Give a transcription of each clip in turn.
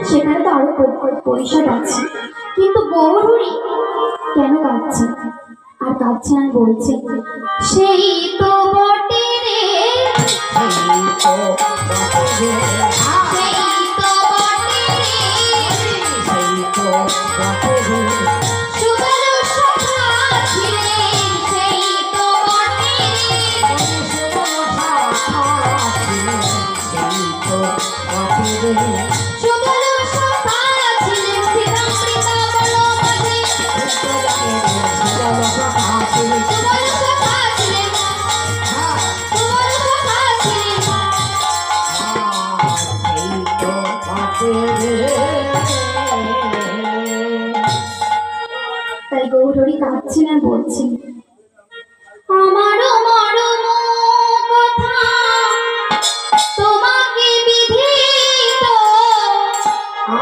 সেখানে তো আরো পরিষদ আছে, কিন্তু বৌরুরি কেন কাঁদছে? আর কাঁদছে না বলছে, সেই তো বটে রে, সেই তো বটে রে, সেই তো বটে রে, সেই তো বটে রে, সুবল সখা ছিলেন, সেই তো বটে রে, সুবল সখা ছিলেন, সেই তো বটে রে, সুবল সখা ছিলেন, শ্রীরামৃতা বলো মাঝে, সুবল সখা ছিলেন, সুবল সখা ছিলেন, সুবল সখা ছিলেন, সেই তো বটে রে। তাই গৌরী কাঁদছেন আর বলছেন, আমারও মরম কথা তোমাকে বিধিত,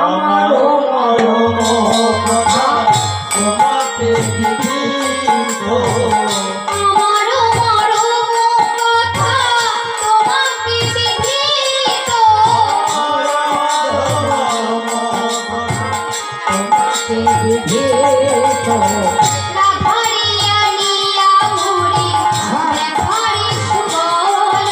আমারও মরম কথা তোমাকে বিধিত, আমারও মরম কথা তোমাকে বিধিত, তোমাকে বিধিত, রাধারিয়া নীলা মুড়ি দেখারি সুবল,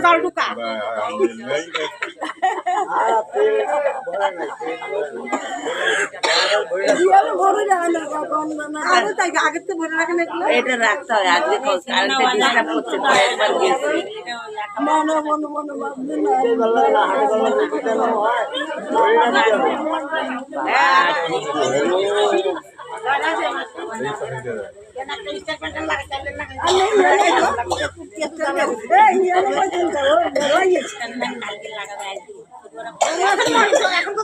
জল ঢুকা আগে তো ভরে রাখেন, এটা রাখতে হয় আজকে একবার গেছে এখন